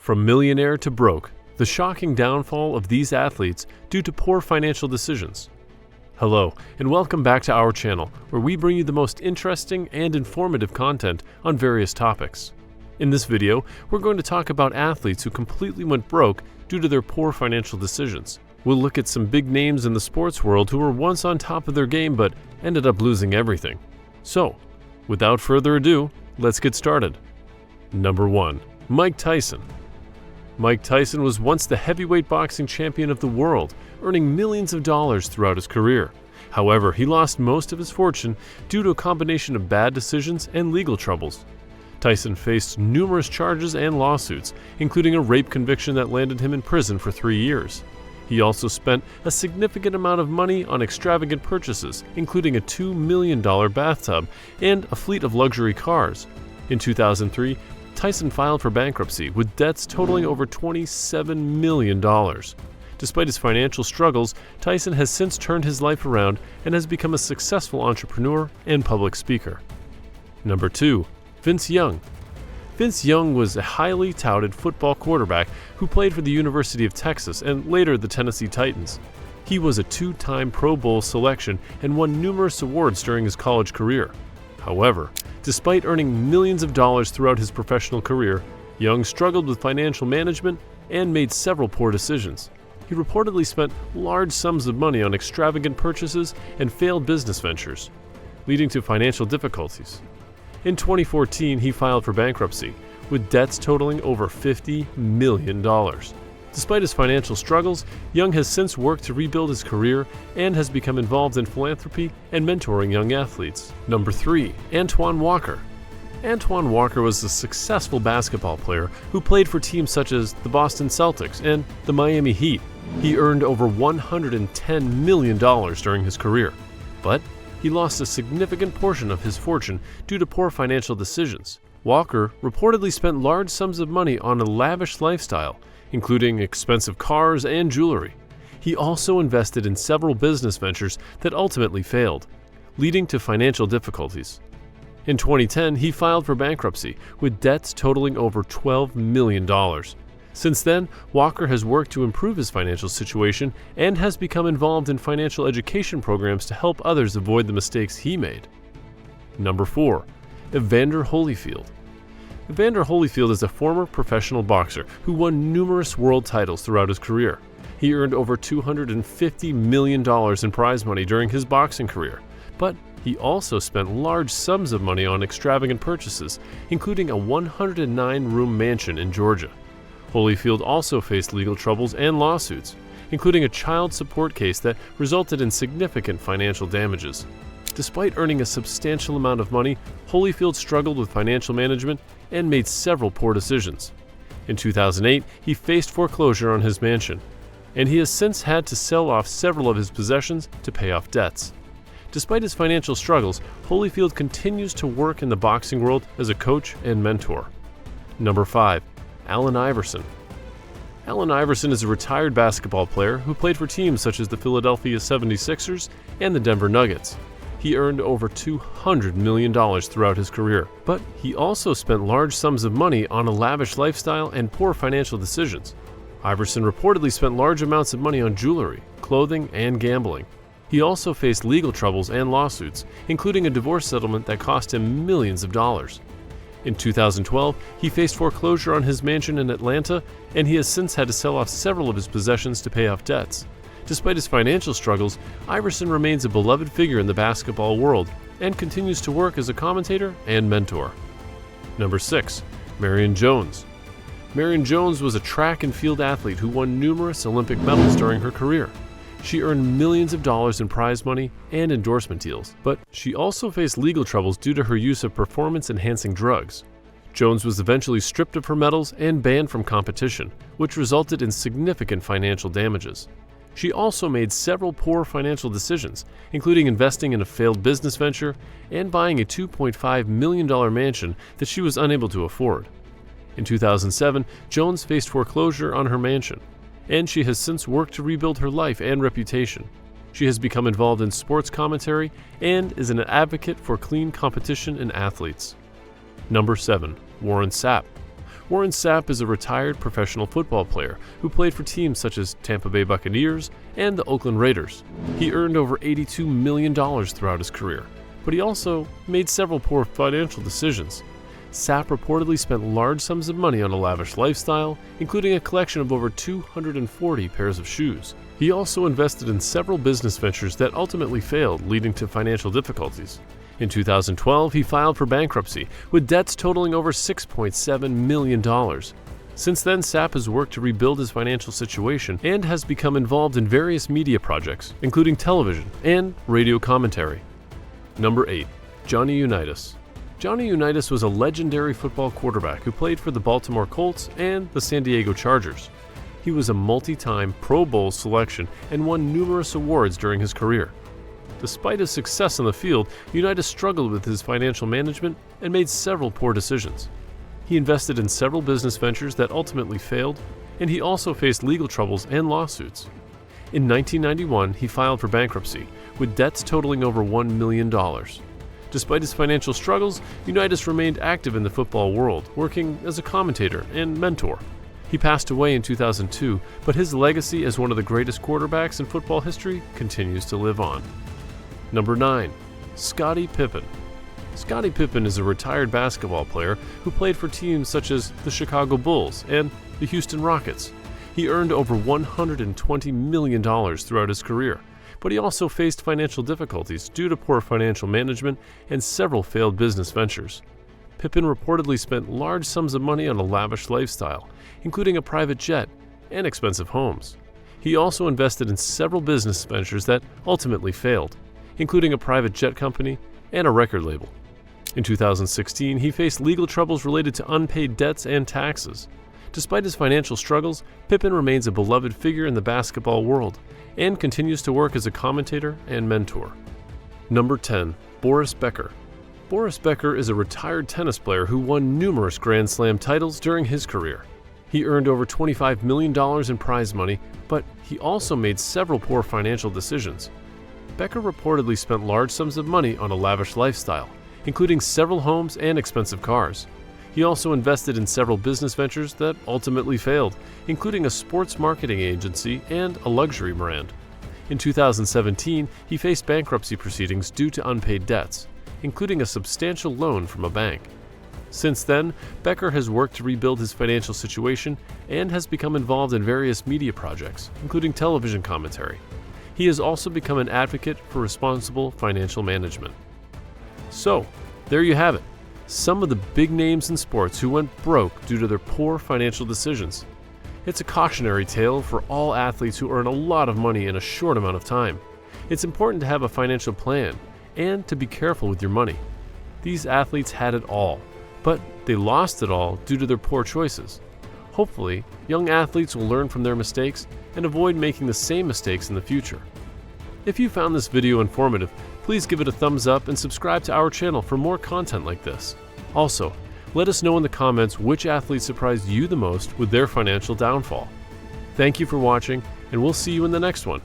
From millionaire to broke, the shocking downfall of these athletes due to poor financial decisions. Hello, and welcome back to our channel, where we bring you the most interesting and informative content on various topics. In this video, we're going to talk about athletes who completely went broke due to their poor financial decisions. We'll look at some big names in the sports world who were once on top of their game but ended up losing everything. So, without further ado, let's get started. Number 1. Mike Tyson. Mike Tyson was once the heavyweight boxing champion of the world, earning millions of dollars throughout his career. However, he lost most of his fortune due to a combination of bad decisions and legal troubles. Tyson faced numerous charges and lawsuits, including a rape conviction that landed him in prison for 3 years. He also spent a significant amount of money on extravagant purchases, including a $2 million bathtub and a fleet of luxury cars. In 2003, Tyson filed for bankruptcy with debts totaling over $27 million. Despite his financial struggles, Tyson has since turned his life around and has become a successful entrepreneur and public speaker. Number 2. Vince Young. Vince Young was a highly touted football quarterback who played for the University of Texas and later the Tennessee Titans. He was a 2-time Pro Bowl selection and won numerous awards during his college career. However, despite earning millions of dollars throughout his professional career, Young struggled with financial management and made several poor decisions. He reportedly spent large sums of money on extravagant purchases and failed business ventures, leading to financial difficulties. In 2014, he filed for bankruptcy, with debts totaling over $50 million. Despite his financial struggles, Young has since worked to rebuild his career and has become involved in philanthropy and mentoring young athletes. Number 3. Antoine Walker. Antoine Walker was a successful basketball player who played for teams such as the Boston Celtics and the Miami Heat. He earned over $110 million during his career, but he lost a significant portion of his fortune due to poor financial decisions. Walker reportedly spent large sums of money on a lavish lifestyle, including expensive cars and jewelry. He also invested in several business ventures that ultimately failed, leading to financial difficulties. In 2010, he filed for bankruptcy, with debts totaling over $12 million. Since then, Walker has worked to improve his financial situation and has become involved in financial education programs to help others avoid the mistakes he made. Number 4. Evander Holyfield. Evander Holyfield is a former professional boxer who won numerous world titles throughout his career. He earned over $250 million in prize money during his boxing career, but he also spent large sums of money on extravagant purchases, including a 109-room mansion in Georgia. Holyfield also faced legal troubles and lawsuits, including a child support case that resulted in significant financial damages. Despite earning a substantial amount of money, Holyfield struggled with financial management and made several poor decisions. In 2008, he faced foreclosure on his mansion, and he has since had to sell off several of his possessions to pay off debts. Despite his financial struggles, Holyfield continues to work in the boxing world as a coach and mentor. Number 5. Allen Iverson. Allen Iverson is a retired basketball player who played for teams such as the Philadelphia 76ers and the Denver Nuggets. He earned over $200 million throughout his career, but he also spent large sums of money on a lavish lifestyle and poor financial decisions. Iverson reportedly spent large amounts of money on jewelry, clothing, and gambling. He also faced legal troubles and lawsuits, including a divorce settlement that cost him millions of dollars. In 2012, he faced foreclosure on his mansion in Atlanta, and he has since had to sell off several of his possessions to pay off debts. Despite his financial struggles, Iverson remains a beloved figure in the basketball world and continues to work as a commentator and mentor. Number 6. Marion Jones. Marion Jones was a track and field athlete who won numerous Olympic medals during her career. She earned millions of dollars in prize money and endorsement deals, but she also faced legal troubles due to her use of performance-enhancing drugs. Jones was eventually stripped of her medals and banned from competition, which resulted in significant financial damages. She also made several poor financial decisions, including investing in a failed business venture and buying a $2.5 million mansion that she was unable to afford. In 2007, Jones faced foreclosure on her mansion, and she has since worked to rebuild her life and reputation. She has become involved in sports commentary and is an advocate for clean competition in athletes. Number 7. Warren Sapp. Warren Sapp is a retired professional football player who played for teams such as Tampa Bay Buccaneers and the Oakland Raiders. He earned over $82 million throughout his career, but he also made several poor financial decisions. Sapp reportedly spent large sums of money on a lavish lifestyle, including a collection of over 240 pairs of shoes. He also invested in several business ventures that ultimately failed, leading to financial difficulties. In 2012, he filed for bankruptcy, with debts totaling over $6.7 million. Since then, Sapp has worked to rebuild his financial situation and has become involved in various media projects, including television and radio commentary. Number 8. Johnny Unitas. Johnny Unitas was a legendary football quarterback who played for the Baltimore Colts and the San Diego Chargers. He was a multi-time Pro Bowl selection and won numerous awards during his career. Despite his success on the field, Unitas struggled with his financial management and made several poor decisions. He invested in several business ventures that ultimately failed, and he also faced legal troubles and lawsuits. In 1991, he filed for bankruptcy, with debts totaling over $1 million. Despite his financial struggles, Unitas remained active in the football world, working as a commentator and mentor. He passed away in 2002, but his legacy as one of the greatest quarterbacks in football history continues to live on. Number 9. Scottie Pippen. Scottie Pippen is a retired basketball player who played for teams such as the Chicago Bulls and the Houston Rockets. He earned over $120 million throughout his career, but he also faced financial difficulties due to poor financial management and several failed business ventures. Pippen reportedly spent large sums of money on a lavish lifestyle, including a private jet and expensive homes. He also invested in several business ventures that ultimately failed, including a private jet company and a record label. In 2016, he faced legal troubles related to unpaid debts and taxes. Despite his financial struggles, Pippen remains a beloved figure in the basketball world and continues to work as a commentator and mentor. Number 10. Boris Becker. Boris Becker is a retired tennis player who won numerous Grand Slam titles during his career. He earned over $25 million in prize money, but he also made several poor financial decisions. Becker reportedly spent large sums of money on a lavish lifestyle, including several homes and expensive cars. He also invested in several business ventures that ultimately failed, including a sports marketing agency and a luxury brand. In 2017, he faced bankruptcy proceedings due to unpaid debts, including a substantial loan from a bank. Since then, Becker has worked to rebuild his financial situation and has become involved in various media projects, including television commentary. He has also become an advocate for responsible financial management. So, there you have it. Some of the big names in sports who went broke due to their poor financial decisions. It's a cautionary tale for all athletes who earn a lot of money in a short amount of time. It's important to have a financial plan and to be careful with your money. These athletes had it all, but they lost it all due to their poor choices. Hopefully, young athletes will learn from their mistakes and avoid making the same mistakes in the future. If you found this video informative, please give it a thumbs up and subscribe to our channel for more content like this. Also, let us know in the comments which athlete surprised you the most with their financial downfall. Thank you for watching, and we'll see you in the next one.